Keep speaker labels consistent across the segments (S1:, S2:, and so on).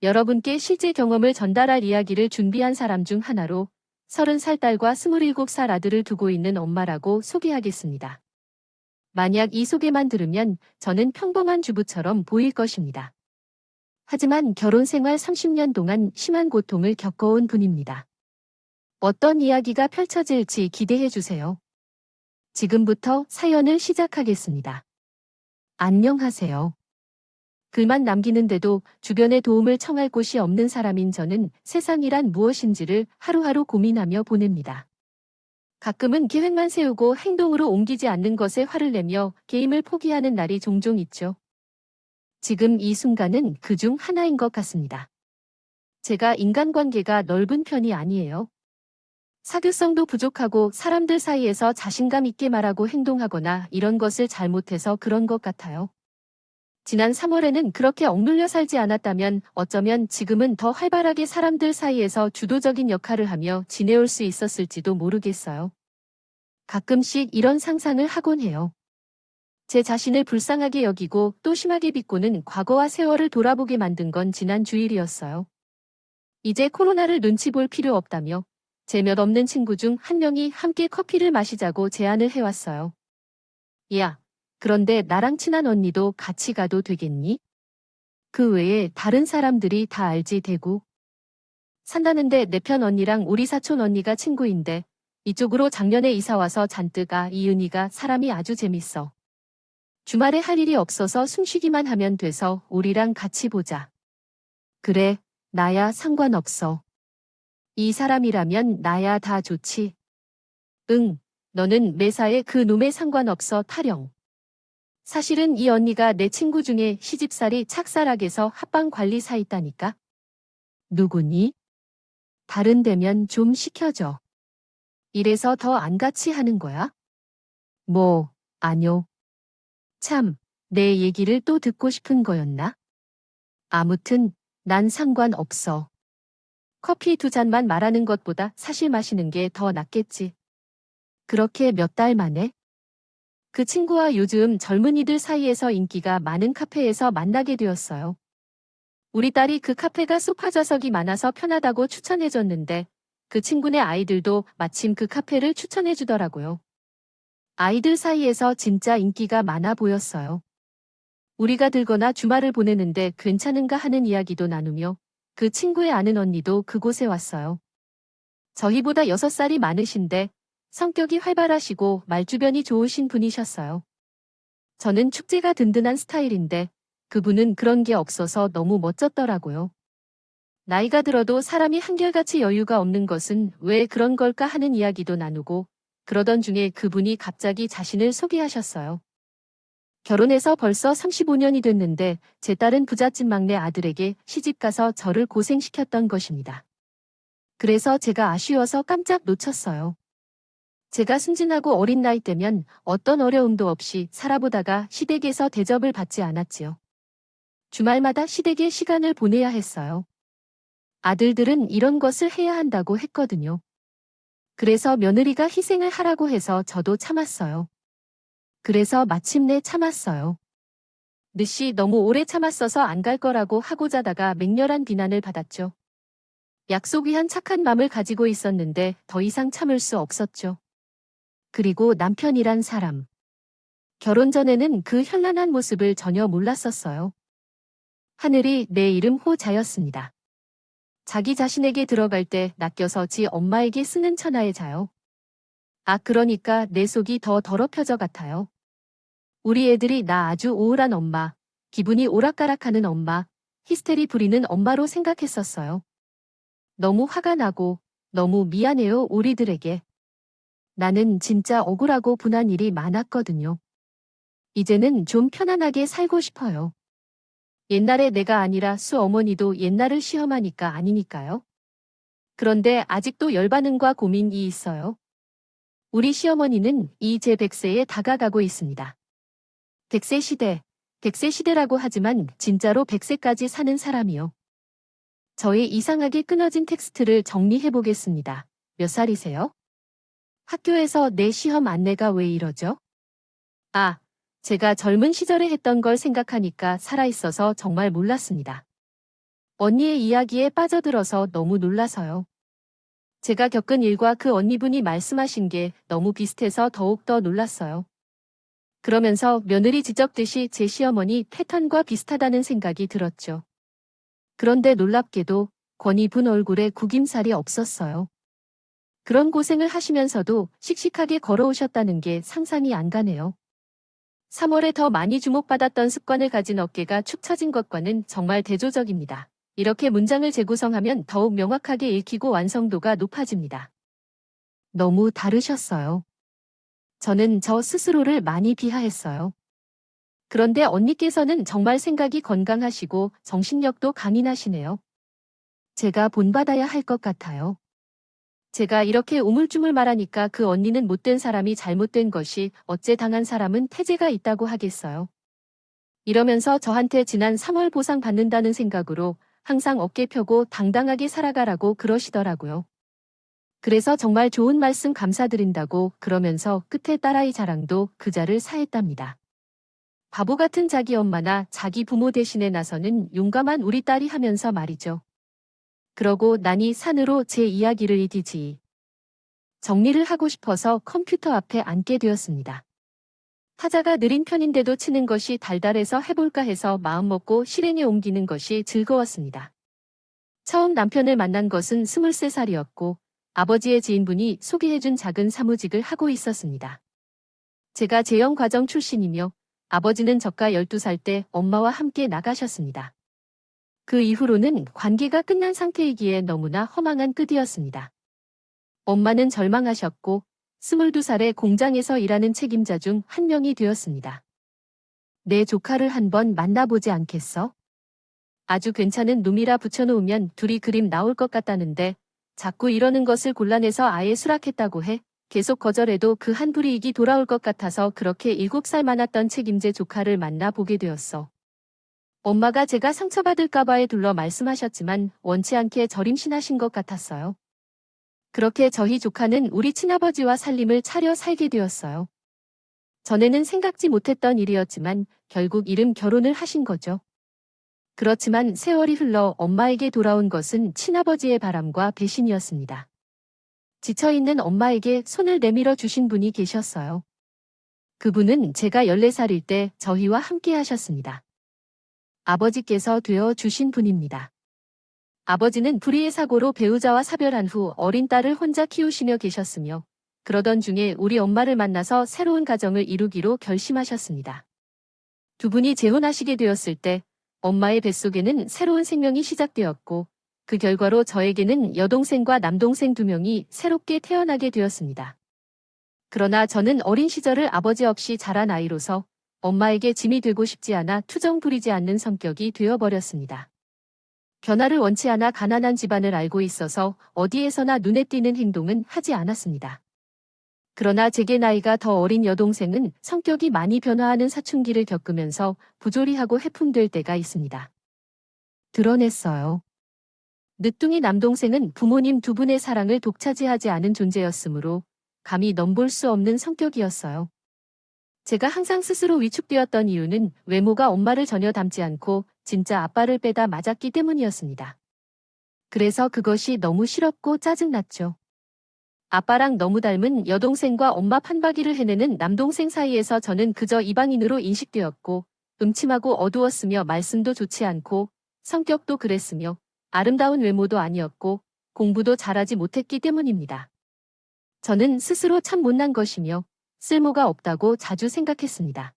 S1: 여러분께 실제 경험을 전달할 이야기를 준비한 사람 중 하나로 30살 딸과 27살 아들을 두고 있는 엄마라고 소개하겠습니다. 만약 이 소개만 들으면 저는 평범한 주부처럼 보일 것입니다. 하지만 결혼 생활 30년 동안 심한 고통을 겪어온 분입니다. 어떤 이야기가 펼쳐질지 기대해 주세요. 지금부터 사연을 시작하겠습니다. 안녕하세요. 글만 남기는데도 주변에 도움을 청할 곳이 없는 사람인 저는 세상이란 무엇인지를 하루하루 고민하며 보냅니다. 가끔은 계획만 세우고 행동으로 옮기지 않는 것에 화를 내며 게임을 포기하는 날이 종종 있죠. 지금 이 순간은 그중 하나인 것 같습니다. 제가 인간관계가 넓은 편이 아니에요. 사교성도 부족하고 사람들 사이에서 자신감 있게 말하고 행동하거나 이런 것을 잘못해서 그런 것 같아요. 지난 3월에는 그렇게 억눌려 살지 않았다면 어쩌면 지금은 더 활발하게 사람들 사이에서 주도적인 역할을 하며 지내올 수 있었을지도 모르겠어요. 가끔씩 이런 상상을 하곤 해요. 제 자신을 불쌍하게 여기고 또 심하게 비꼬는 과거와 세월을 돌아보게 만든 건 지난 주일이었어요. 이제 코로나를 눈치 볼 필요 없다며 제 몇 없는 친구 중 한 명이 함께 커피를 마시자고 제안을 해왔어요. 야, 그런데 나랑 친한 언니도 같이 가도 되겠니? 그 외에 다른 사람들이 다 알지 대구. 산다는데 내 편 언니랑 우리 사촌 언니가 친구인데 이쪽으로 작년에 이사와서 잔뜩 이은이가 사람이 아주 재밌어. 주말에 할 일이 없어서 숨쉬기만 하면 돼서 우리랑 같이 보자. 그래, 나야 상관없어. 이 사람이라면 나야 다 좋지. 응, 너는 매사에 그 놈에 상관없어 타령. 사실은 이 언니가 내 친구 중에 시집살이 착살하게서 합방관리사 있다니까. 누구니? 다른 데면 좀 시켜줘. 이래서 더 안 같이 하는 거야? 뭐, 아뇨. 참, 내 얘기를 또 듣고 싶은 거였나? 아무튼, 난 상관없어. 커피 2잔만 말하는 것보다 사실 마시는 게 더 낫겠지. 그렇게 몇 달 만에? 그 친구와 요즘 젊은이들 사이에서 인기가 많은 카페에서 만나게 되었어요. 우리 딸이 그 카페가 소파 좌석이 많아서 편하다고 추천해줬는데 그 친구네 아이들도 마침 그 카페를 추천해주더라고요. 아이들 사이에서 진짜 인기가 많아 보였어요. 우리가 들거나 주말을 보내는데 괜찮은가 하는 이야기도 나누며 그 친구의 아는 언니도 그곳에 왔어요. 저희보다 6살이 많으신데 성격이 활발하시고 말주변이 좋으신 분이셨어요. 저는 축제가 든든한 스타일인데 그분은 그런 게 없어서 너무 멋졌더라고요. 나이가 들어도 사람이 한결같이 여유가 없는 것은 왜 그런 걸까 하는 이야기도 나누고 그러던 중에 그분이 갑자기 자신을 소개하셨어요. 결혼해서 벌써 35년이 됐는데 제 딸은 부잣집 막내 아들에게 시집가서 저를 고생시켰던 것입니다. 그래서 제가 아쉬워서 깜짝 놓쳤어요. 제가 순진하고 어린 나이 때면 어떤 어려움도 없이 살아보다가 시댁에서 대접을 받지 않았지요. 주말마다 시댁에 시간을 보내야 했어요. 아들들은 이런 것을 해야 한다고 했거든요. 그래서 며느리가 희생을 하라고 해서 저도 참았어요. 그래서 마침내 참았어요. 늦시 너무 오래 참았어서 안 갈 거라고 하고 자다가 맹렬한 비난을 받았죠. 약속 위한 착한 맘을 가지고 있었는데 더 이상 참을 수 없었죠. 그리고 남편이란 사람. 결혼 전에는 그 현란한 모습을 전혀 몰랐었어요. 하늘이 내 이름 호자였습니다. 자기 자신에게 들어갈 때 낚여서 지 엄마에게 쓰는 천하의 자요. 그러니까 내 속이 더 더럽혀져 같아요. 우리 애들이 나 아주 우울한 엄마, 기분이 오락가락하는 엄마, 히스테리 부리는 엄마로 생각했었어요. 너무 화가 나고 너무 미안해요 우리들에게. 나는 진짜 억울하고 분한 일이 많았거든요. 이제는 좀 편안하게 살고 싶어요. 옛날에 내가 아니라 수 어머니도 옛날을 시험하니까 아니니까요. 그런데 아직도 열반응과 고민이 있어요. 우리 시어머니는 이제 100세에 다가가고 있습니다. 100세 시대, 100세 시대라고 하지만 진짜로 100세까지 사는 사람이요. 저의 이상하게 끊어진 텍스트를 정리해 보겠습니다. 몇 살이세요? 학교에서 내 시험 안내가 왜 이러죠? 제가 젊은 시절에 했던 걸 생각하니까 살아있어서 정말 몰랐습니다. 언니의 이야기에 빠져들어서 너무 놀라서요. 제가 겪은 일과 그 언니분이 말씀하신 게 너무 비슷해서 더욱더 놀랐어요. 그러면서 며느리 지적듯이 제 시어머니 패턴과 비슷하다는 생각이 들었죠. 그런데 놀랍게도 권위분 얼굴에 구김살이 없었어요. 그런 고생을 하시면서도 씩씩하게 걸어오셨다는 게 상상이 안 가네요. 3월에 더 많이 주목받았던 습관을 가진 어깨가 축 처진 것과는 정말 대조적입니다. 이렇게 문장을 재구성하면 더욱 명확하게 읽히고 완성도가 높아집니다. 너무 다르셨어요. 저는 저 스스로를 많이 비하했어요. 그런데 언니께서는 정말 생각이 건강하시고 정신력도 강인하시네요. 제가 본받아야 할 것 같아요. 제가 이렇게 우물쭈물 말하니까 그 언니는 못된 사람이 잘못된 것이 어째 당한 사람은 태제가 있다고 하겠어요. 이러면서 저한테 지난 3월 보상 받는다는 생각으로 항상 어깨 펴고 당당하게 살아가라고 그러시더라고요. 그래서 정말 좋은 말씀 감사드린다고 그러면서 끝에 딸아이 자랑도 그 자를 사했답니다. 바보 같은 자기 엄마나 자기 부모 대신에 나서는 용감한 우리 딸이 하면서 말이죠. 그러고 나니 산으로 제 이야기를 이디지. 정리를 하고 싶어서 컴퓨터 앞에 앉게 되었습니다. 타자가 느린 편인데도 치는 것이 달달해서 해볼까 해서 마음먹고 실행에 옮기는 것이 즐거웠습니다. 처음 남편을 만난 것은 23살이었고 아버지의 지인분이 소개해준 작은 사무직을 하고 있었습니다. 제가 재영과정 출신이며 아버지는 저가 12살 때 엄마와 함께 나가셨습니다. 그 이후로는 관계가 끝난 상태이기에 너무나 허망한 끝이었습니다. 엄마는 절망하셨고 22살에 공장에서 일하는 책임자 중 한 명이 되었습니다. 내 조카를 한번 만나보지 않겠어? 아주 괜찮은 놈이라 붙여놓으면 둘이 그림 나올 것 같다는데 자꾸 이러는 것을 곤란해서 아예 수락했다고 해. 계속 거절해도 그 한 불이익이 돌아올 것 같아서 그렇게 7살 많았던 책임제 조카를 만나보게 되었어. 엄마가 제가 상처받을까봐에 둘러 말씀하셨지만 원치 않게 저림신하신 것 같았어요. 그렇게 저희 조카는 우리 친아버지와 살림을 차려 살게 되었어요. 전에는 생각지 못했던 일이었지만 결국 이름 결혼을 하신 거죠. 그렇지만 세월이 흘러 엄마에게 돌아온 것은 친아버지의 바람과 배신이었습니다. 지쳐있는 엄마에게 손을 내밀어 주신 분이 계셨어요. 그분은 제가 14살일 때 저희와 함께 하셨습니다. 아버지께서 되어 주신 분입니다. 아버지는 불의의 사고로 배우자와 사별한 후 어린 딸을 혼자 키우시며 계셨으며 그러던 중에 우리 엄마를 만나서 새로운 가정을 이루기로 결심하셨습니다. 두 분이 재혼하시게 되었을 때 엄마의 뱃속에는 새로운 생명이 시작되었고 그 결과로 저에게는 여동생과 남동생 2명이 새롭게 태어나게 되었습니다. 그러나 저는 어린 시절을 아버지 없이 자란 아이로서 엄마에게 짐이 되고 싶지 않아 투정 부리지 않는 성격이 되어버렸습니다. 변화를 원치 않아 가난한 집안을 알고 있어서 어디에서나 눈에 띄는 행동은 하지 않았습니다. 그러나 제게 나이가 더 어린 여동생은 성격이 많이 변화하는 사춘기를 겪으면서 부조리하고 해품될 때가 있습니다. 드러냈어요. 늦둥이 남동생은 부모님 두 분의 사랑을 독차지하지 않은 존재였으므로 감히 넘볼 수 없는 성격이었어요. 제가 항상 스스로 위축되었던 이유는 외모가 엄마를 전혀 닮지 않고 진짜 아빠를 빼다 맞았기 때문이었습니다. 그래서 그것이 너무 싫었고 짜증났죠. 아빠랑 너무 닮은 여동생과 엄마 판박이를 해내는 남동생 사이에서 저는 그저 이방인으로 인식되었고 음침하고 어두웠으며 말씀도 좋지 않고 성격도 그랬으며 아름다운 외모도 아니었고 공부도 잘하지 못했기 때문입니다. 저는 스스로 참 못난 것이며 쓸모가 없다고 자주 생각했습니다.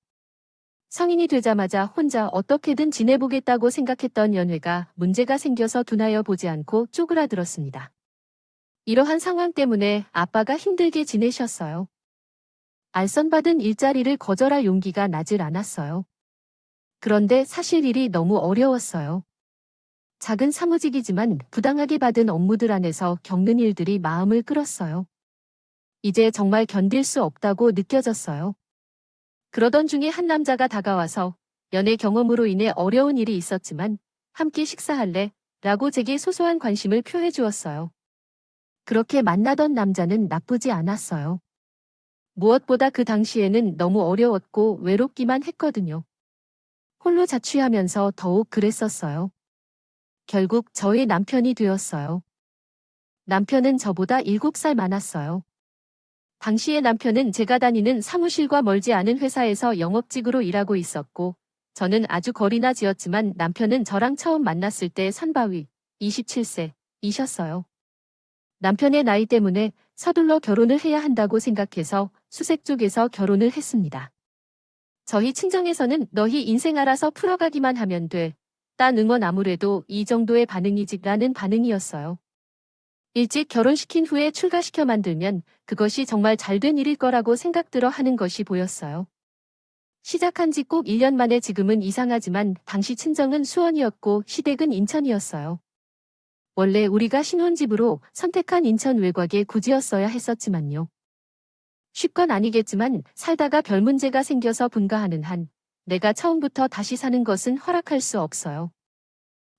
S1: 성인이 되자마자 혼자 어떻게든 지내보겠다고 생각했던 연애가 문제가 생겨서 둔하여 보지 않고 쪼그라들었습니다. 이러한 상황 때문에 아빠가 힘들게 지내셨어요. 알선받은 일자리를 거절할 용기가 나질 않았어요. 그런데 사실 일이 너무 어려웠어요. 작은 사무직이지만 부당하게 받은 업무들 안에서 겪는 일들이 마음을 끌었어요. 이제 정말 견딜 수 없다고 느껴졌어요. 그러던 중에 한 남자가 다가와서 연애 경험으로 인해 어려운 일이 있었지만 함께 식사할래? 라고 제게 소소한 관심을 표해 주었어요. 그렇게 만나던 남자는 나쁘지 않았어요. 무엇보다 그 당시에는 너무 어려웠고 외롭기만 했거든요. 홀로 자취하면서 더욱 그랬었어요. 결국 저의 남편이 되었어요. 남편은 저보다 7살 많았어요. 당시에 남편은 제가 다니는 사무실과 멀지 않은 회사에서 영업직으로 일하고 있었고, 저는 아주 거리나 지었지만 남편은 저랑 처음 만났을 때 선바위 27세이셨어요. 남편의 나이 때문에 서둘러 결혼을 해야 한다고 생각해서 수색 쪽에서 결혼을 했습니다. 저희 친정에서는 너희 인생 알아서 풀어가기만 하면 돼. 딴 응원 아무래도 이 정도의 반응이지라는 반응이었어요. 일찍 결혼시킨 후에 출가시켜 만들면 그것이 정말 잘된 일일 거라고 생각들어 하는 것이 보였어요. 시작한 지 꼭 1년 만에 지금은 이상하지만 당시 친정은 수원이었고 시댁은 인천이었어요. 원래 우리가 신혼집으로 선택한 인천 외곽의 구지였어야 했었지만요. 쉽건 아니겠지만 살다가 별 문제가 생겨서 분가하는 한 내가 처음부터 다시 사는 것은 허락할 수 없어요.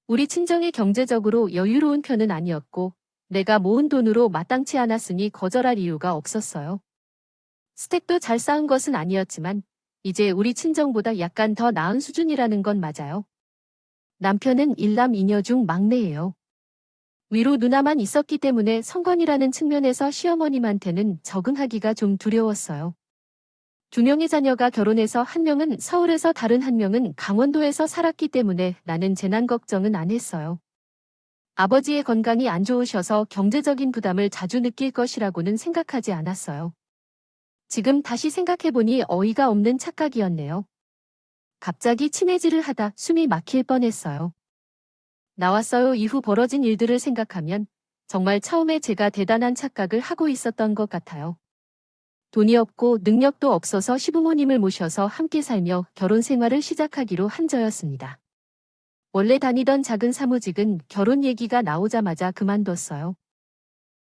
S1: 우리 친정이 경제적으로 여유로운 편은 아니었고 내가 모은 돈으로 마땅치 않았으니 거절할 이유가 없었어요. 스택도 잘 쌓은 것은 아니었지만 이제 우리 친정보다 약간 더 나은 수준이라는 건 맞아요. 남편은 일남 이녀 중 막내예요. 위로 누나만 있었기 때문에 성건이라는 측면에서 시어머님한테는 적응하기가 좀 두려웠어요. 2명의 자녀가 결혼해서 한 명은 서울에서 다른 한 명은 강원도에서 살았기 때문에 나는 재난 걱정은 안 했어요. 아버지의 건강이 안 좋으셔서 경제적인 부담을 자주 느낄 것이라고는 생각하지 않았어요. 지금 다시 생각해보니 어이가 없는 착각이었네요. 갑자기 치매질을 하다 숨이 막힐 뻔했어요. 나왔어요 이후 벌어진 일들을 생각하면 정말 처음에 제가 대단한 착각을 하고 있었던 것 같아요. 돈이 없고 능력도 없어서 시부모님을 모셔서 함께 살며 결혼 생활을 시작하기로 한 저였습니다. 원래 다니던 작은 사무직은 결혼 얘기가 나오자마자 그만뒀어요.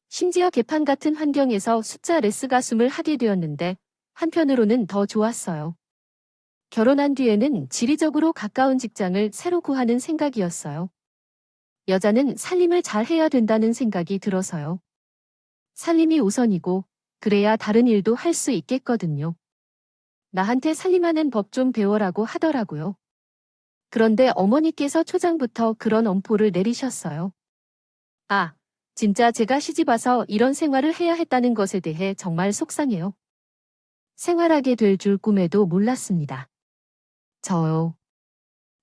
S1: 심지어 개판 같은 환경에서 숫자 레스 가숨을 하게 되었는데 한편으로는 더 좋았어요. 결혼한 뒤에는 지리적으로 가까운 직장을 새로 구하는 생각이었어요. 여자는 살림을 잘 해야 된다는 생각이 들어서요. 살림이 우선이고 그래야 다른 일도 할 수 있겠거든요. 나한테 살림하는 법 좀 배워라고 하더라고요. 그런데 어머니께서 초장부터 그런 엄포를 내리셨어요. 아, 진짜 제가 시집와서 이런 생활을 해야 했다는 것에 대해 정말 속상해요. 생활하게 될 줄 꿈에도 몰랐습니다. 저요.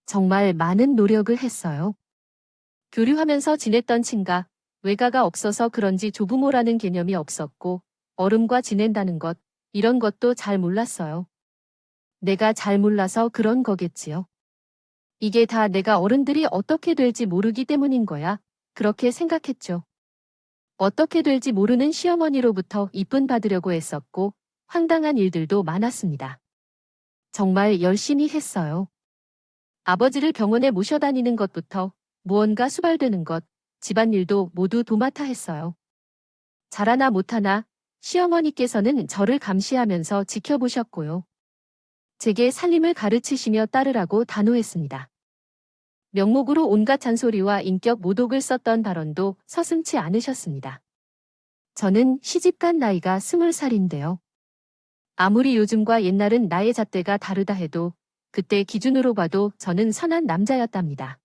S1: 정말 많은 노력을 했어요. 교류하면서 지냈던 친가, 외가가 없어서 그런지 조부모라는 개념이 없었고, 어른과 지낸다는 것, 이런 것도 잘 몰랐어요. 내가 잘 몰라서 그런 거겠지요. 이게 다 내가 어른들이 어떻게 될지 모르기 때문인 거야. 그렇게 생각했죠. 어떻게 될지 모르는 시어머니로부터 이쁨 받으려고 했었고, 황당한 일들도 많았습니다. 정말 열심히 했어요. 아버지를 병원에 모셔 다니는 것부터 무언가 수발되는 것, 집안일도 모두 도맡아 했어요. 잘하나 못하나 시어머니께서는 저를 감시하면서 지켜보셨고요. 제게 살림을 가르치시며 따르라고 단호했습니다. 명목으로 온갖 잔소리와 인격 모독을 썼던 발언도 서슴지 않으셨습니다. 저는 시집간 나이가 20살인데요. 아무리 요즘과 옛날은 나의 잣대가 다르다 해도 그때 기준으로 봐도 저는 선한 남자였답니다.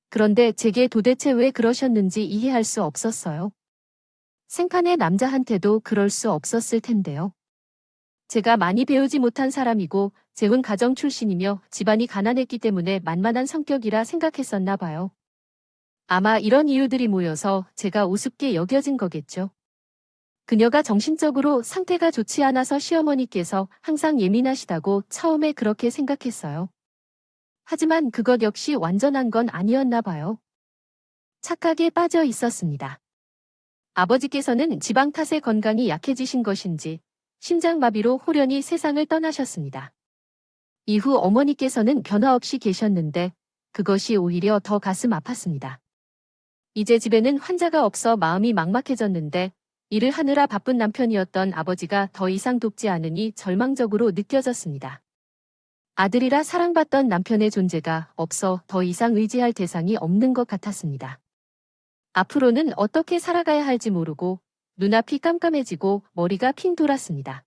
S1: 그런데 제게 도대체 왜 그러셨는지 이해할 수 없었어요. 생판의 남자한테도 그럴 수 없었을 텐데요. 제가 많이 배우지 못한 사람이고 재혼 가정 출신이며 집안이 가난했기 때문에 만만한 성격이라 생각했었나 봐요. 아마 이런 이유들이 모여서 제가 우습게 여겨진 거겠죠. 그녀가 정신적으로 상태가 좋지 않아서 시어머니께서 항상 예민하시다고 처음에 그렇게 생각했어요. 하지만 그것 역시 완전한 건 아니었나 봐요. 착각에 빠져 있었습니다. 아버지께서는 지방 탓에 건강이 약해지신 것인지 심장마비로 홀연히 세상을 떠나셨습니다. 이후 어머니께서는 변화 없이 계셨는데 그것이 오히려 더 가슴 아팠습니다. 이제 집에는 환자가 없어 마음이 막막해졌는데 일을 하느라 바쁜 남편이었던 아버지가 더 이상 돕지 않으니 절망적으로 느껴졌습니다. 아들이라 사랑받던 남편의 존재가 없어 더 이상 의지할 대상이 없는 것 같았습니다. 앞으로는 어떻게 살아가야 할지 모르고 눈앞이 깜깜해지고 머리가 핑 돌았습니다.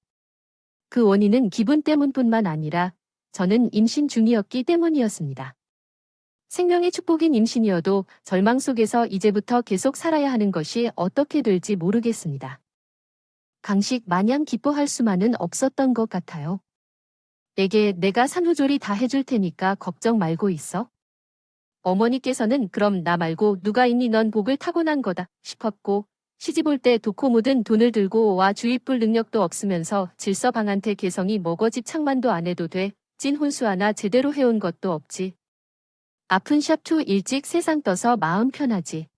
S1: 그 원인은 기분 때문뿐만 아니라 저는 임신 중이었기 때문이었습니다. 생명의 축복인 임신이어도 절망 속에서 이제부터 계속 살아야 하는 것이 어떻게 될지 모르겠습니다. 강식 마냥 기뻐할 수만은 없었던 것 같아요. 내가 산후조리 다 해줄 테니까 걱정 말고 있어. 어머니께서는 그럼 나 말고 누가 있니 넌 복을 타고난 거다 싶었고 시집 올 때 도코 묻은 돈을 들고 와 주입 볼 능력도 없으면서 질서방한테 개성이 먹어집 창만도 안 해도 돼. 찐 혼수 하나 제대로 해온 것도 없지. 아픈 샵2 일찍 세상 떠서 마음 편하지.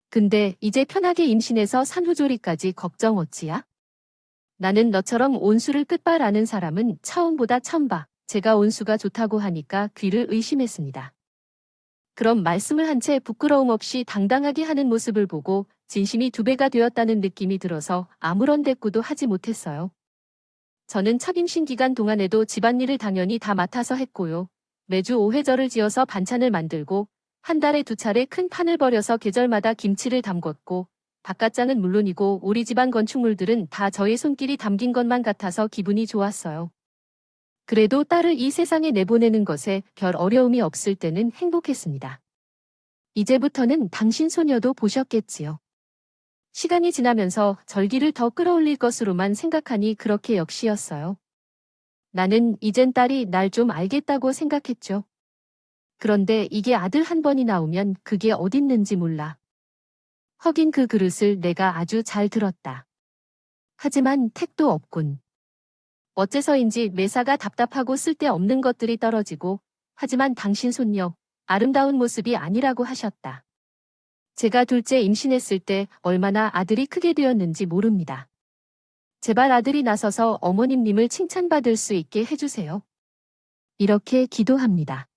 S1: 근데 이제 편하게 임신해서 산후조리까지 걱정 어찌야? 나는 너처럼 온수를 끝발 아는 사람은 처음보다 처음 봐. 제가 온수가 좋다고 하니까 귀를 의심했습니다. 그럼 말씀을 한 채 부끄러움 없이 당당하게 하는 모습을 보고 진심이 2배가 되었다는 느낌이 들어서 아무런 대꾸도 하지 못했어요. 저는 첫 임신 기간 동안에도 집안일을 당연히 다 맡아서 했고요. 매주 오회절을 지어서 반찬을 만들고 한 달에 2차례 큰 판을 벌여서 계절마다 김치를 담궜고 바깥장은 물론이고 우리 집안 건축물들은 다 저의 손길이 담긴 것만 같아서 기분이 좋았어요. 그래도 딸을 이 세상에 내보내는 것에 별 어려움이 없을 때는 행복했습니다. 이제부터는 당신 소녀도 보셨겠지요. 시간이 지나면서 절기를 더 끌어올릴 것으로만 생각하니 그렇게 역시였어요. 나는 이젠 딸이 날 좀 알겠다고 생각했죠. 그런데 이게 아들 한 번이 나오면 그게 어딨는지 몰라. 허긴 그 그릇을 내가 아주 잘 들었다. 하지만 택도 없군. 어째서인지 매사가 답답하고 쓸데없는 것들이 떨어지고 하지만 당신 손녀 아름다운 모습이 아니라고 하셨다. 제가 둘째 임신했을 때 얼마나 아들이 크게 되었는지 모릅니다. 제발 아들이 나서서 어머님님을 칭찬받을 수 있게 해주세요. 이렇게 기도합니다.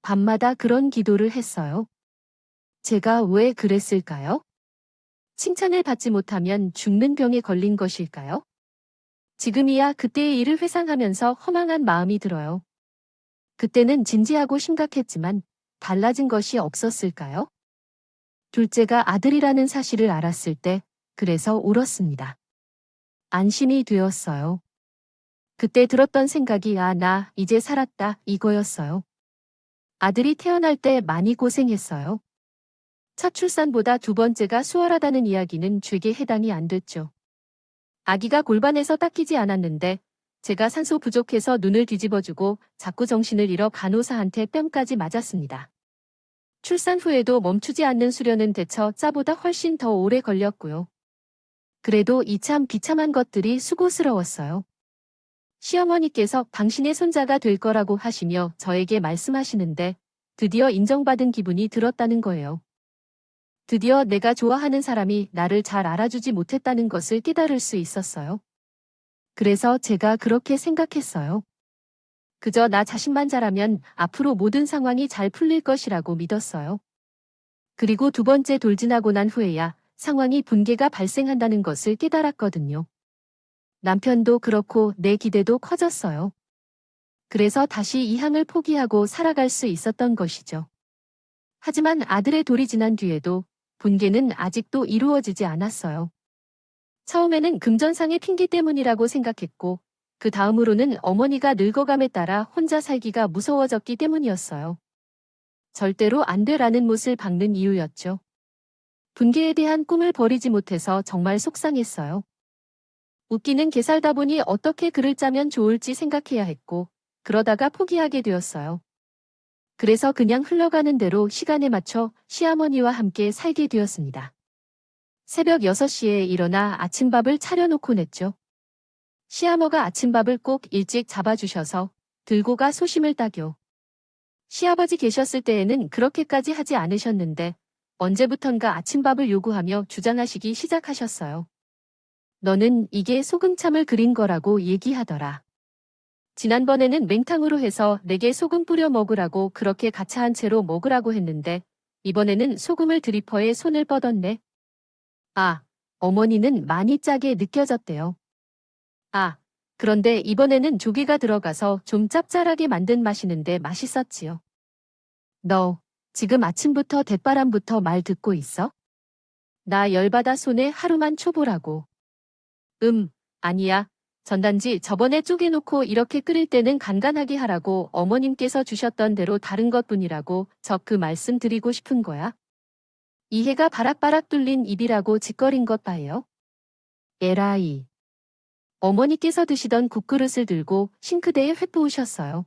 S1: 밤마다 그런 기도를 했어요. 제가 왜 그랬을까요? 칭찬을 받지 못하면 죽는 병에 걸린 것일까요? 지금이야 그때의 일을 회상하면서 허망한 마음이 들어요. 그때는 진지하고 심각했지만 달라진 것이 없었을까요? 둘째가 아들이라는 사실을 알았을 때 그래서 울었습니다. 안심이 되었어요. 그때 들었던 생각이 나 이제 살았다 이거였어요. 아들이 태어날 때 많이 고생했어요. 첫 출산보다 2번째가 수월하다는 이야기는 죄게 해당이 안 됐죠. 아기가 골반에서 닦이지 않았는데 제가 산소 부족해서 눈을 뒤집어주고 자꾸 정신을 잃어 간호사한테 뺨까지 맞았습니다. 출산 후에도 멈추지 않는 수련은 대처 짜보다 훨씬 더 오래 걸렸고요. 그래도 이참 비참한 것들이 수고스러웠어요. 시어머니께서 당신의 손자가 될 거라고 하시며 저에게 말씀하시는데 드디어 인정받은 기분이 들었다는 거예요. 드디어 내가 좋아하는 사람이 나를 잘 알아주지 못했다는 것을 깨달을 수 있었어요. 그래서 제가 그렇게 생각했어요. 그저 나 자신만 잘하면 앞으로 모든 상황이 잘 풀릴 것이라고 믿었어요. 그리고 2번째 돌진하고 난 후에야 상황이 붕괴가 발생한다는 것을 깨달았거든요. 남편도 그렇고 내 기대도 커졌어요. 그래서 다시 이 항을 포기하고 살아갈 수 있었던 것이죠. 하지만 아들의 돌이 지난 뒤에도 붕괴는 아직도 이루어지지 않았어요. 처음에는 금전상의 핑계 때문이라고 생각했고 그 다음으로는 어머니가 늙어감에 따라 혼자 살기가 무서워졌기 때문이었어요. 절대로 안 되라는 못을 박는 이유였죠. 붕괴에 대한 꿈을 버리지 못해서 정말 속상했어요. 웃기는 개 살다 보니 어떻게 글을 짜면 좋을지 생각해야 했고 그러다가 포기하게 되었어요. 그래서 그냥 흘러가는 대로 시간에 맞춰 시어머니와 함께 살게 되었습니다. 새벽 6시에 일어나 아침밥을 차려놓곤 했죠. 시어머가 아침밥을 꼭 일찍 잡아주셔서 들고 가 소심을 따교. 시아버지 계셨을 때에는 그렇게까지 하지 않으셨는데 언제부턴가 아침밥을 요구하며 주장하시기 시작하셨어요. 너는 이게 소금참을 그린 거라고 얘기하더라. 지난번에는 맹탕으로 해서 내게 소금 뿌려 먹으라고 그렇게 가차한 채로 먹으라고 했는데 이번에는 소금을 드리퍼에 손을 뻗었네. 아, 어머니는 많이 짜게 느껴졌대요. 아, 그런데 이번에는 조개가 들어가서 좀 짭짤하게 만든 맛이는데 맛있었지요. 너, 지금 아침부터 대바람부터 말 듣고 있어? 나 열받아 손에 하루만 쳐보라고. 아니야. 전단지 저번에 쪼개놓고 이렇게 끓일 때는 간간하게 하라고 어머님께서 주셨던 대로 다른 것뿐이라고 저 그 말씀 드리고 싶은 거야. 이해가 바락바락 뚫린 입이라고 짓거린 것 봐요. 에라이. 어머니께서 드시던 국그릇을 들고 싱크대에 휘부으셨어요.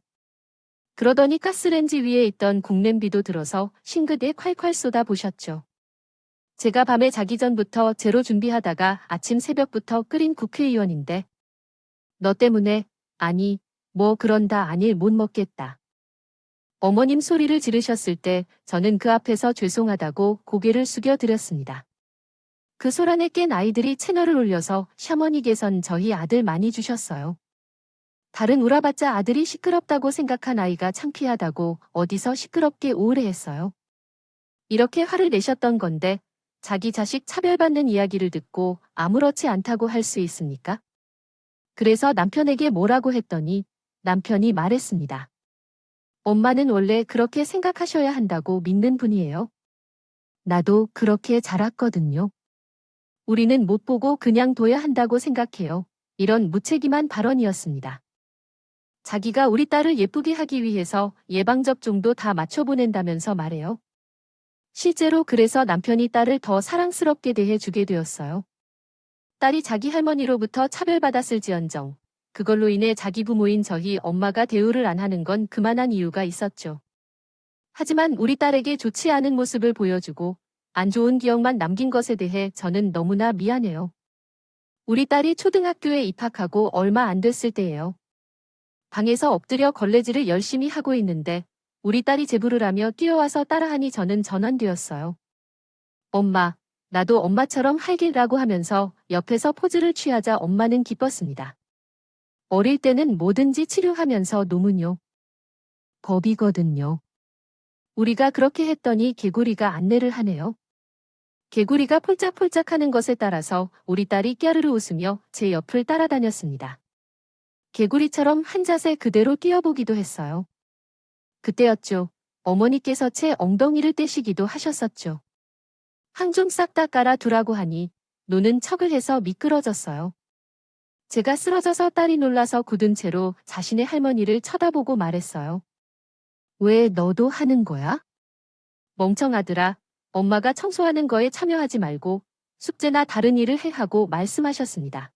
S1: 그러더니 가스렌지 위에 있던 국냄비도 들어서 싱크대에 콸콸 쏟아 보셨죠. 제가 밤에 자기 전부터 재료 준비하다가 아침 새벽부터 끓인 국회의원인데 너 때문에 아니 뭐 그런다 아닐 못 먹겠다. 어머님 소리를 지르셨을 때 저는 그 앞에서 죄송하다고 고개를 숙여 드렸습니다. 그 소란에 깬 아이들이 채널을 올려서 샤머니 개선 저희 아들 많이 주셨어요. 다른 울어봤자 아들이 시끄럽다고 생각한 아이가 창피하다고 어디서 시끄럽게 우울해했어요. 이렇게 화를 내셨던 건데 자기 자식 차별받는 이야기를 듣고 아무렇지 않다고 할 수 있습니까? 그래서 남편에게 뭐라고 했더니 남편이 말했습니다. 엄마는 원래 그렇게 생각하셔야 한다고 믿는 분이에요. 나도 그렇게 자랐거든요. 우리는 못 보고 그냥 둬야 한다고 생각해요. 이런 무책임한 발언이었습니다. 자기가 우리 딸을 예쁘게 하기 위해서 예방접종도 다 맞춰보낸다면서 말해요. 실제로 그래서 남편이 딸을 더 사랑스럽게 대해주게 되었어요. 딸이 자기 할머니로부터 차별받았을지언정 그걸로 인해 자기 부모인 저희 엄마가 대우를 안 하는 건 그만한 이유가 있었죠. 하지만 우리 딸에게 좋지 않은 모습을 보여주고 안 좋은 기억만 남긴 것에 대해 저는 너무나 미안해요. 우리 딸이 초등학교에 입학하고 얼마 안 됐을 때예요. 방에서 엎드려 걸레질을 열심히 하고 있는데 우리 딸이 제부를 하며 뛰어와서 따라하니 저는 전환되었어요. 엄마, 나도 엄마처럼 할게라고 하면서 옆에서 포즈를 취하자 엄마는 기뻤습니다. 어릴 때는 뭐든지 치료하면서 노문요. 법이거든요. 우리가 그렇게 했더니 개구리가 안내를 하네요. 개구리가 폴짝폴짝 하는 것에 따라서 우리 딸이 깨르르 웃으며 제 옆을 따라다녔습니다. 개구리처럼 한 자세 그대로 뛰어보기도 했어요. 그때였죠. 어머니께서 제 엉덩이를 떼시기도 하셨었죠. 항 좀 싹 다 깔아 두라고 하니 노는 척을 해서 미끄러졌어요. 제가 쓰러져서 딸이 놀라서 굳은 채로 자신의 할머니를 쳐다보고 말했어요. 왜 너도 하는 거야? 멍청아들아, 엄마가 청소하는 거에 참여하지 말고 숙제나 다른 일을 해 하고 말씀하셨습니다.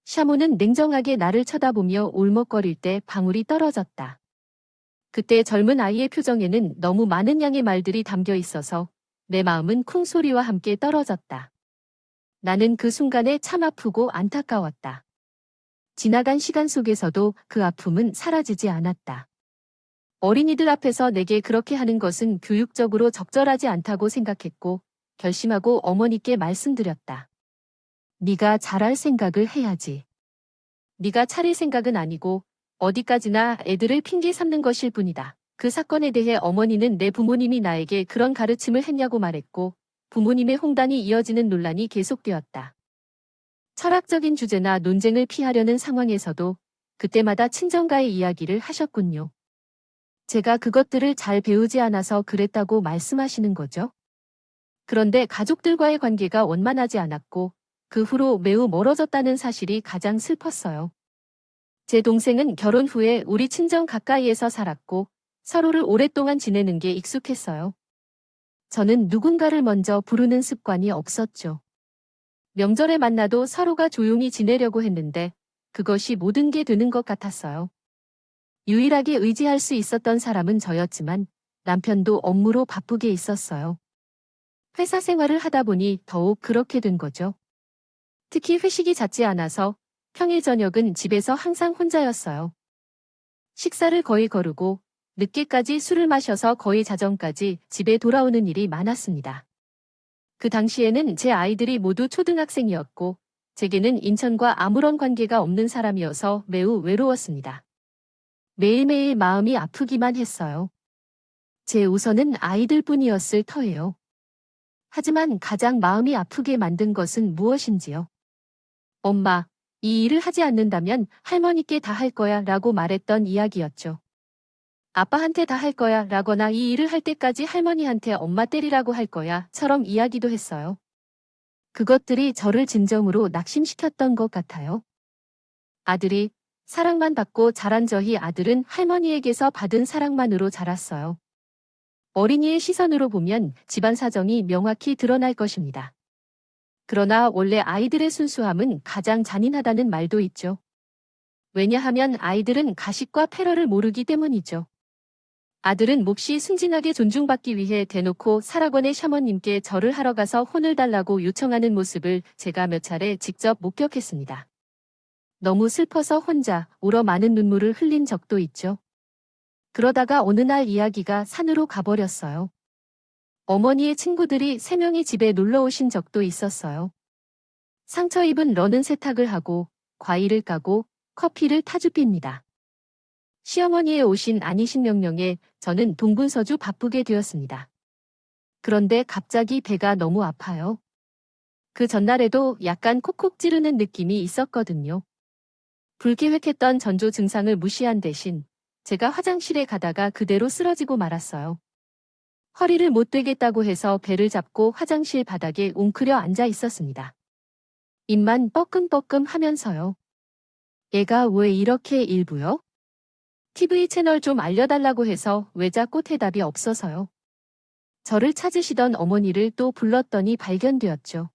S1: 샤모는 냉정하게 나를 쳐다보며 울먹거릴 때 방울이 떨어졌다. 그때 젊은 아이의 표정에는 너무 많은 양의 말들이 담겨 있어서 내 마음은 쿵소리와 함께 떨어졌다. 나는 그 순간에 참 아프고 안타까웠다. 지나간 시간 속에서도 그 아픔은 사라지지 않았다. 어린이들 앞에서 내게 그렇게 하는 것은 교육적으로 적절하지 않다고 생각했고 결심하고 어머니께 말씀드렸다. 네가 잘할 생각을 해야지. 네가 차릴 생각은 아니고 어디까지나 애들을 핑계 삼는 것일 뿐이다. 그 사건에 대해 어머니는 내 부모님이 나에게 그런 가르침을 했냐고 말했고 부모님의 홍단이 이어지는 논란이 계속되었다. 철학적인 주제나 논쟁을 피하려는 상황에서도 그때마다 친정가의 이야기를 하셨군요. 제가 그것들을 잘 배우지 않아서 그랬다고 말씀하시는 거죠? 그런데 가족들과의 관계가 원만하지 않았고 그 후로 매우 멀어졌다는 사실이 가장 슬펐어요. 제 동생은 결혼 후에 우리 친정 가까이에서 살았고 서로를 오랫동안 지내는 게 익숙했어요. 저는 누군가를 먼저 부르는 습관이 없었죠. 명절에 만나도 서로가 조용히 지내려고 했는데 그것이 모든 게 되는 것 같았어요. 유일하게 의지할 수 있었던 사람은 저였지만 남편도 업무로 바쁘게 있었어요. 회사 생활을 하다 보니 더욱 그렇게 된 거죠. 특히 회식이 잦지 않아서 평일 저녁은 집에서 항상 혼자였어요. 식사를 거의 거르고 늦게까지 술을 마셔서 거의 자정까지 집에 돌아오는 일이 많았습니다. 그 당시에는 제 아이들이 모두 초등학생이었고 제게는 인천과 아무런 관계가 없는 사람이어서 매우 외로웠습니다. 매일매일 마음이 아프기만 했어요. 제 우선은 아이들뿐이었을 터예요. 하지만 가장 마음이 아프게 만든 것은 무엇인지요? 엄마, 이 일을 하지 않는다면 할머니께 다 할 거야 라고 말했던 이야기였죠. 아빠한테 다 할 거야 라거나 이 일을 할 때까지 할머니한테 엄마 때리라고 할 거야 처럼 이야기도 했어요. 그것들이 저를 진정으로 낙심시켰던 것 같아요. 아들이 사랑만 받고 자란 저희 아들은 할머니에게서 받은 사랑만으로 자랐어요. 어린이의 시선으로 보면 집안 사정이 명확히 드러날 것입니다. 그러나 원래 아이들의 순수함은 가장 잔인하다는 말도 있죠. 왜냐하면 아이들은 가식과 패러를 모르기 때문이죠. 아들은 몹시 순진하게 존중받기 위해 대놓고 살아권의 샤머님께 절을 하러 가서 혼을 달라고 요청하는 모습을 제가 몇 차례 직접 목격했습니다. 너무 슬퍼서 혼자 울어 많은 눈물을 흘린 적도 있죠. 그러다가 어느 날 이야기가 산으로 가버렸어요. 어머니의 친구들이 3명이 집에 놀러 오신 적도 있었어요. 상처 입은 러는 세탁을 하고 과일을 까고 커피를 타주핍니다. 시어머니의 오신 아니신 명령에 저는 동분서주 바쁘게 되었습니다. 그런데 갑자기 배가 너무 아파요. 그 전날에도 약간 콕콕 찌르는 느낌이 있었거든요. 불계획했던 전조 증상을 무시한 대신 제가 화장실에 가다가 그대로 쓰러지고 말았어요. 허리를 못 되겠다고 해서 배를 잡고 화장실 바닥에 웅크려 앉아 있었습니다. 입만 뻐끔뻐끔 하면서요. 얘가 왜 이렇게 일부요? TV 채널 좀 알려달라고 해서 왜 자꾸 대답이 없어서요. 저를 찾으시던 어머니를 또 불렀더니 발견되었죠.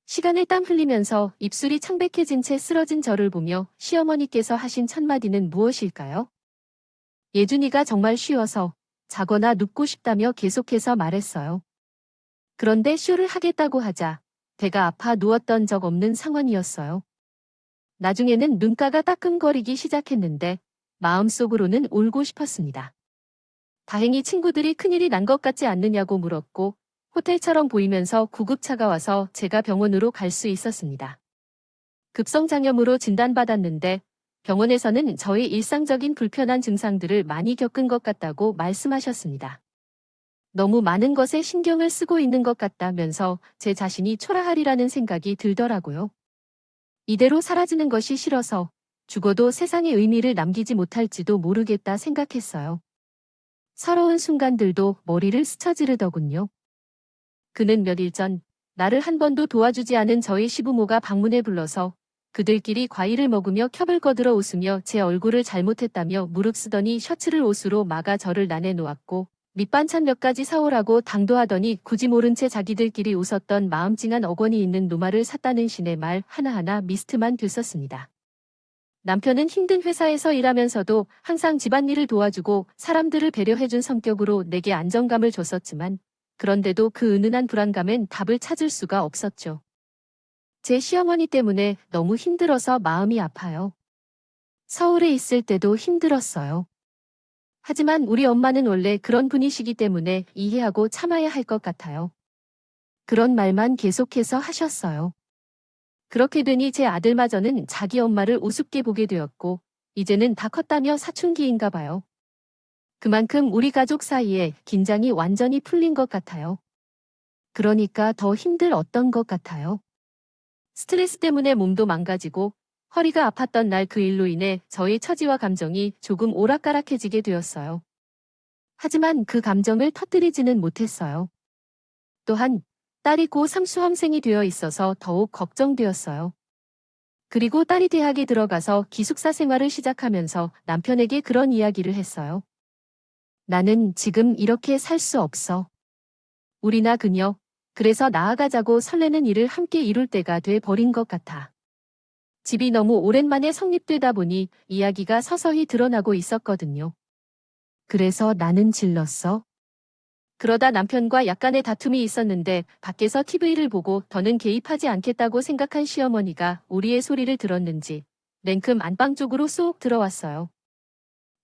S1: 시간을 땀 흘리면서 입술이 창백해진 채 쓰러진 저를 보며 시어머니께서 하신 첫마디는 무엇일까요? 예준이가 정말 쉬워서 자거나 눕고 싶다며 계속해서 말했어요. 그런데 쇼를 하겠다고 하자 배가 아파 누웠던 적 없는 상황이었어요. 나중에는 눈가가 따끔거리기 시작했는데 마음속으로는 울고 싶었습니다. 다행히 친구들이 큰일이 난 것 같지 않느냐고 물었고 호텔처럼 보이면서 구급차가 와서 제가 병원으로 갈 수 있었습니다. 급성장염으로 진단받았는데 병원에서는 저의 일상적인 불편한 증상들을 많이 겪은 것 같다고 말씀하셨습니다. 너무 많은 것에 신경을 쓰고 있는 것 같다면서 제 자신이 초라하리라는 생각이 들더라고요. 이대로 사라지는 것이 싫어서 죽어도 세상에 의미를 남기지 못할지도 모르겠다 생각했어요. 서러운 순간들도 머리를 스쳐지르더군요. 그는 몇 일 전 나를 한 번도 도와주지 않은 저희 시부모가 방문해 불러서 그들끼리 과일을 먹으며 켜불거들어 웃으며 제 얼굴을 잘못했다며 무릅쓰더니 셔츠를 옷으로 막아 저를 나내놓았고 밑반찬 몇 가지 사오라고 당도하더니 굳이 모른 채 자기들끼리 웃었던 마음찡한 어권이 있는 노마를 샀다는 신의 말 하나하나 미스트만 됐었습니다. 남편은 힘든 회사에서 일하면서도 항상 집안일을 도와주고 사람들을 배려해준 성격으로 내게 안정감을 줬었지만 그런데도 그 은은한 불안감엔 답을 찾을 수가 없었죠. 제 시어머니 때문에 너무 힘들어서 마음이 아파요. 서울에 있을 때도 힘들었어요. 하지만 우리 엄마는 원래 그런 분이시기 때문에 이해하고 참아야 할 것 같아요. 그런 말만 계속해서 하셨어요. 그렇게 되니 제 아들마저는 자기 엄마를 우습게 보게 되었고 이제는 다 컸다며 사춘기인가 봐요. 그만큼 우리 가족 사이에 긴장이 완전히 풀린 것 같아요. 그러니까 더 힘들었던 것 같아요. 스트레스 때문에 몸도 망가지고 허리가 아팠던 날 그 일로 인해 저의 처지와 감정이 조금 오락가락해지게 되었어요. 하지만 그 감정을 터뜨리지는 못했어요. 또한 딸이 고3 수험생이 되어 있어서 더욱 걱정되었어요. 그리고 딸이 대학에 들어가서 기숙사 생활을 시작하면서 남편에게 그런 이야기를 했어요. 나는 지금 이렇게 살 수 없어. 우리나 그녀, 그래서 나아가자고 설레는 일을 함께 이룰 때가 돼 버린 것 같아. 집이 너무 오랜만에 성립되다 보니 이야기가 서서히 드러나고 있었거든요. 그래서 나는 질렀어. 그러다 남편과 약간의 다툼이 있었는데 밖에서 TV를 보고 더는 개입하지 않겠다고 생각한 시어머니가 우리의 소리를 들었는지 냉큼 안방 쪽으로 쏙 들어왔어요.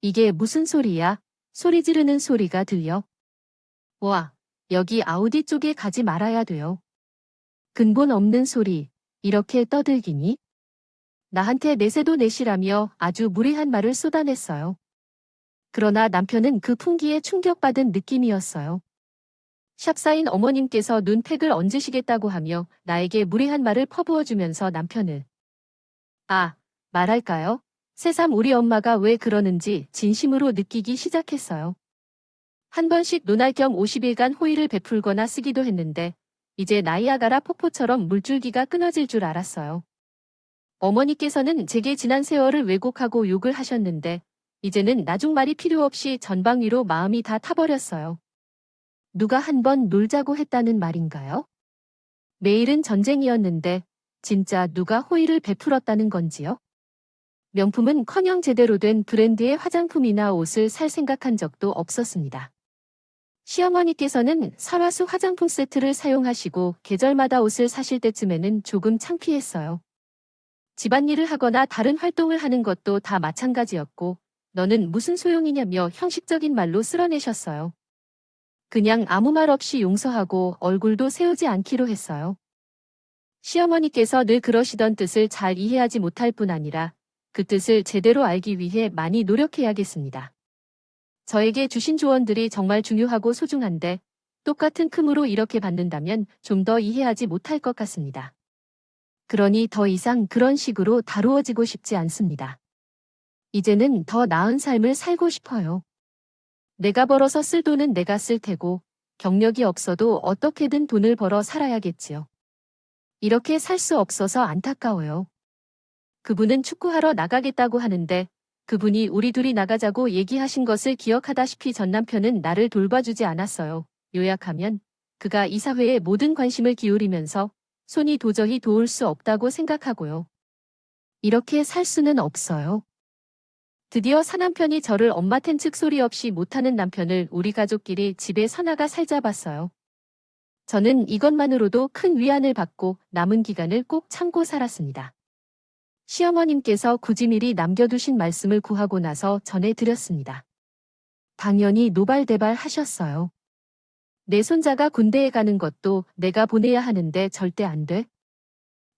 S1: 이게 무슨 소리야? 소리 지르는 소리가 들려. 와, 여기 아우디 쪽에 가지 말아야 돼요. 근본 없는 소리, 이렇게 떠들기니? 나한테 내세도 내시라며 아주 무례한 말을 쏟아냈어요. 그러나 남편은 그 풍기에 충격받은 느낌이었어요. 샵사인 어머님께서 눈팩을 얹으시겠다고 하며 나에게 무례한 말을 퍼부어주면서 남편을 말할까요? 새삼 우리 엄마가 왜 그러는지 진심으로 느끼기 시작했어요. 한 번씩 논할 겸 50일간 호의를 베풀거나 쓰기도 했는데 이제 나이아가라 폭포처럼 물줄기가 끊어질 줄 알았어요. 어머니께서는 제게 지난 세월을 왜곡하고 욕을 하셨는데 이제는 나중 말이 필요 없이 전방 위로 마음이 다 타버렸어요. 누가 한번 놀자고 했다는 말인가요? 매일은 전쟁이었는데 진짜 누가 호의를 베풀었다는 건지요? 명품은커녕 제대로 된 브랜드의 화장품이나 옷을 살 생각한 적도 없었습니다. 시어머니께서는 설화수 화장품 세트를 사용하시고 계절마다 옷을 사실 때쯤에는 조금 창피했어요. 집안일을 하거나 다른 활동을 하는 것도 다 마찬가지였고 너는 무슨 소용이냐며 형식적인 말로 쓸어내셨어요. 그냥 아무 말 없이 용서하고 얼굴도 세우지 않기로 했어요. 시어머니께서 늘 그러시던 뜻을 잘 이해하지 못할 뿐 아니라 그 뜻을 제대로 알기 위해 많이 노력해야겠습니다. 저에게 주신 조언들이 정말 중요하고 소중한데 똑같은 금으로 이렇게 받는다면 좀 더 이해하지 못할 것 같습니다. 그러니 더 이상 그런 식으로 다루어지고 싶지 않습니다. 이제는 더 나은 삶을 살고 싶어요. 내가 벌어서 쓸 돈은 내가 쓸 테고 경력이 없어도 어떻게든 돈을 벌어 살아야겠지요. 이렇게 살 수 없어서 안타까워요. 그분은 축구하러 나가겠다고 하는데 그분이 우리 둘이 나가자고 얘기하신 것을 기억하다시피 전 남편은 나를 돌봐주지 않았어요. 요약하면 그가 이 사회에 모든 관심을 기울이면서 손이 도저히 도울 수 없다고 생각하고요. 이렇게 살 수는 없어요. 드디어 사남편이 저를 엄마 텐측 소리 없이 못하는 남편을 우리 가족끼리 집에 서나가 살자 봤어요. 저는 이것만으로도 큰 위안을 받고 남은 기간을 꼭 참고 살았습니다. 시어머님께서 굳이 미리 남겨두신 말씀을 구하고 나서 전해드렸습니다. 당연히 노발대발 하셨어요. 내 손자가 군대에 가는 것도 내가 보내야 하는데 절대 안 돼.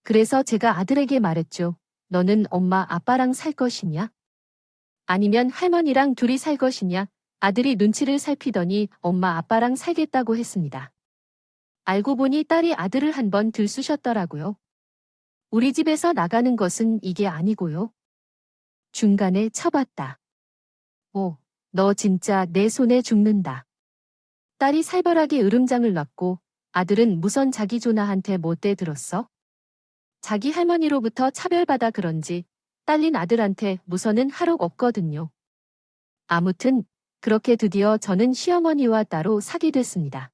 S1: 그래서 제가 아들에게 말했죠. 너는 엄마 아빠랑 살 것이냐? 아니면 할머니랑 둘이 살 것이냐? 아들이 눈치를 살피더니 엄마 아빠랑 살겠다고 했습니다. 알고 보니 딸이 아들을 한번 들쑤셨더라고요. 우리 집에서 나가는 것은 이게 아니고요. 중간에 쳐봤다. 오, 너 진짜 내 손에 죽는다. 딸이 살벌하게 으름장을 놨고 아들은 무선 자기 조나한테 못돼 들었어? 자기 할머니로부터 차별받아 그런지 딸린 아들한테 무선은 하록 없거든요. 아무튼 그렇게 드디어 저는 시어머니와 따로 사게 됐습니다.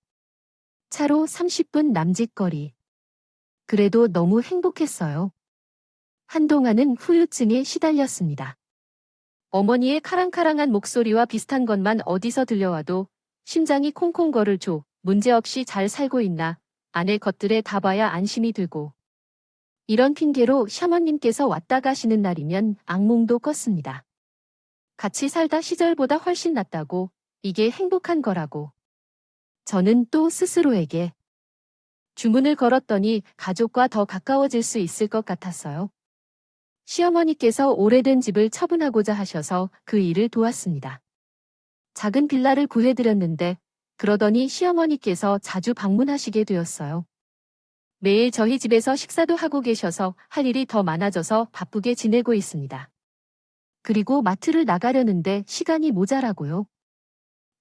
S1: 차로 30분 남짓거리. 그래도 너무 행복했어요. 한동안은 후유증에 시달렸습니다. 어머니의 카랑카랑한 목소리와 비슷한 것만 어디서 들려와도 심장이 콩콩거릴 줘. 문제없이 잘 살고 있나. 아내 것들에 다 봐야 안심이 되고. 이런 핑계로 샤머님께서 왔다 가시는 날이면 악몽도 꿨습니다. 같이 살다 시절보다 훨씬 낫다고. 이게 행복한 거라고. 저는 또 스스로에게 주문을 걸었더니 가족과 더 가까워질 수 있을 것 같았어요. 시어머니께서 오래된 집을 처분하고자 하셔서 그 일을 도왔습니다. 작은 빌라를 구해드렸는데 그러더니 시어머니께서 자주 방문하시게 되었어요. 매일 저희 집에서 식사도 하고 계셔서 할 일이 더 많아져서 바쁘게 지내고 있습니다. 그리고 마트를 나가려는데 시간이 모자라고요.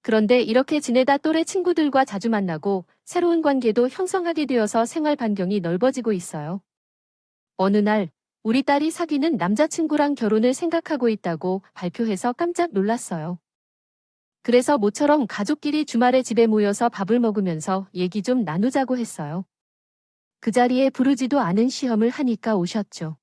S1: 그런데 이렇게 지내다 또래 친구들과 자주 만나고 새로운 관계도 형성하게 되어서 생활 반경이 넓어지고 있어요. 어느 날 우리 딸이 사귀는 남자친구랑 결혼을 생각하고 있다고 발표해서 깜짝 놀랐어요. 그래서 모처럼 가족끼리 주말에 집에 모여서 밥을 먹으면서 얘기 좀 나누자고 했어요. 그 자리에 부르지도 않은 시험을 하니까 오셨죠.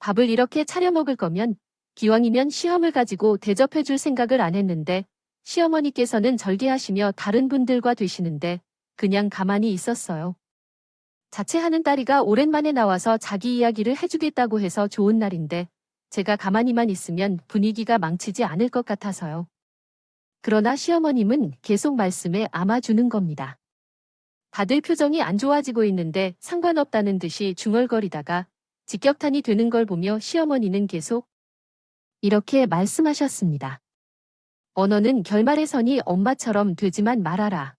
S1: 밥을 이렇게 차려 먹을 거면 기왕이면 시험을 가지고 대접해 줄 생각을 안 했는데 시어머니께서는 절개하시며 다른 분들과 되시는데 그냥 가만히 있었어요. 자취하는 딸이가 오랜만에 나와서 자기 이야기를 해주겠다고 해서 좋은 날인데 제가 가만히만 있으면 분위기가 망치지 않을 것 같아서요. 그러나 시어머님은 계속 말씀에 암아주는 겁니다. 다들 표정이 안 좋아지고 있는데 상관없다는 듯이 중얼거리다가 직격탄이 되는 걸 보며 시어머니는 계속 이렇게 말씀하셨습니다. 언어는 결말의 선이 엄마처럼 되지만 말아라.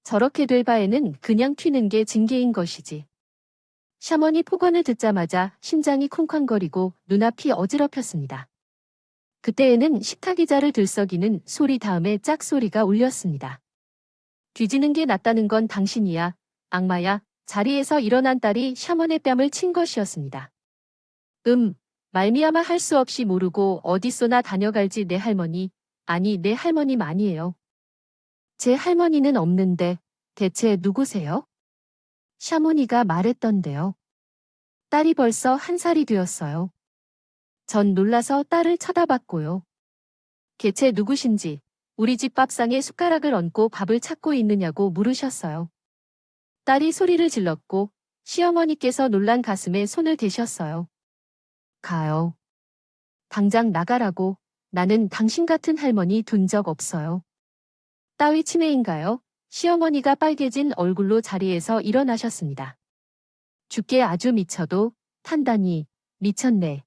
S1: 저렇게 될 바에는 그냥 튀는 게 징계인 것이지. 샤머니 폭언을 듣자마자 심장이 쿵쾅거리고 눈앞이 어지럽혔습니다. 그때에는 식탁 의자를 들썩이는 소리 다음에 짝소리가 울렸습니다. 뒤지는 게 낫다는 건 당신이야, 악마야. 자리에서 일어난 딸이 샤먼의 뺨을 친 것이었습니다. 말미암아 할 수 없이 모르고 어디쏘나 다녀갈지 내 할머니, 아니 내 할머님 아니에요. 제 할머니는 없는데 대체 누구세요? 샤모니가 말했던데요. 딸이 벌써 1살이 되었어요. 전 놀라서 딸을 쳐다봤고요. 개체 누구신지 우리 집 밥상에 숟가락을 얹고 밥을 찾고 있느냐고 물으셨어요. 딸이 소리를 질렀고 시어머니께서 놀란 가슴에 손을 대셨어요. 가요. 당장 나가라고. 나는 당신 같은 할머니 둔 적 없어요. 따위 치매인가요? 시어머니가 빨개진 얼굴로 자리에서 일어나셨습니다. 죽게 아주 미쳐도 탄다니 미쳤네.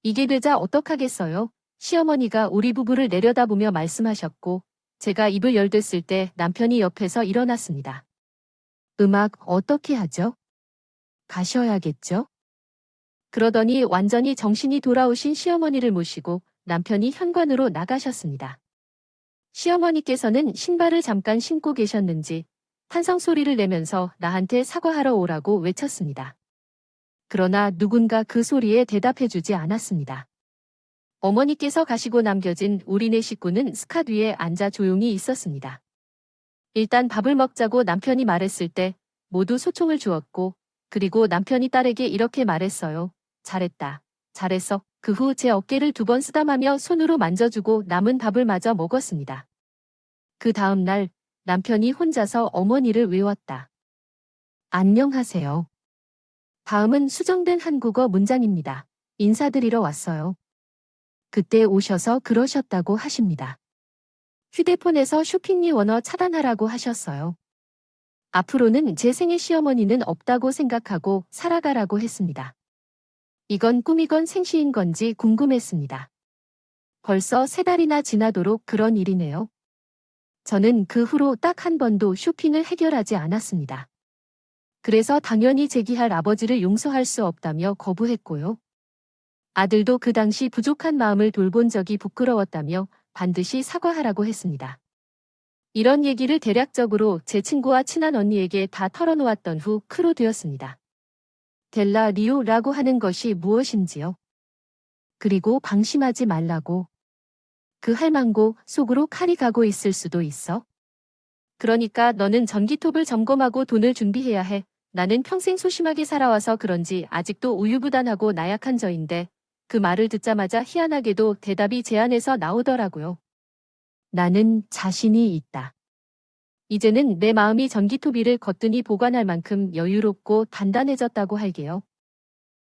S1: 이게 되자 어떡하겠어요? 시어머니가 우리 부부를 내려다보며 말씀하셨고 제가 입을 열댔을 때 남편이 옆에서 일어났습니다. 음악 어떻게 하죠? 가셔야겠죠? 그러더니 완전히 정신이 돌아오신 시어머니를 모시고 남편이 현관으로 나가셨습니다. 시어머니께서는 신발을 잠깐 신고 계셨는지 탄성 소리를 내면서 나한테 사과하러 오라고 외쳤습니다. 그러나 누군가 그 소리에 대답해주지 않았습니다. 어머니께서 가시고 남겨진 우리 네 식구는 스캇 위에 앉아 조용히 있었습니다. 일단 밥을 먹자고 남편이 말했을 때 모두 소총을 주었고 그리고 남편이 딸에게 이렇게 말했어요. 잘했다. 잘했어. 그 후 제 어깨를 2번 쓰다마며 손으로 만져주고 남은 밥을 마저 먹었습니다. 그 다음 날 남편이 혼자서 어머니를 외웠다. 안녕하세요. 다음은 수정된 한국어 문장입니다. 인사드리러 왔어요. 그때 오셔서 그러셨다고 하십니다. 휴대폰에서 쇼핑리 원어 차단하라고 하셨어요. 앞으로는 제 생애 시어머니는 없다고 생각하고 살아가라고 했습니다. 이건 꿈이건 생시인 건지 궁금했습니다. 벌써 3달이나 지나도록 그런 일이네요. 저는 그 후로 딱 한 번도 쇼핑을 해결하지 않았습니다. 그래서 당연히 제기할 아버지를 용서할 수 없다며 거부했고요. 아들도 그 당시 부족한 마음을 돌본 적이 부끄러웠다며 반드시 사과하라고 했습니다. 이런 얘기를 대략적으로 제 친구와 친한 언니에게 다 털어놓았던 후 크로 되었습니다. 델라 리오라고 하는 것이 무엇인지요? 그리고 방심하지 말라고. 그 할망고 속으로 칼이 가고 있을 수도 있어. 그러니까 너는 전기톱을 점검하고 돈을 준비해야 해. 나는 평생 소심하게 살아와서 그런지 아직도 우유부단하고 나약한 저인데 그 말을 듣자마자 희한하게도 대답이 제 안에서 나오더라고요. 나는 자신이 있다. 이제는 내 마음이 전기톱 위를 거뜬히 보관할 만큼 여유롭고 단단해졌다고 할게요.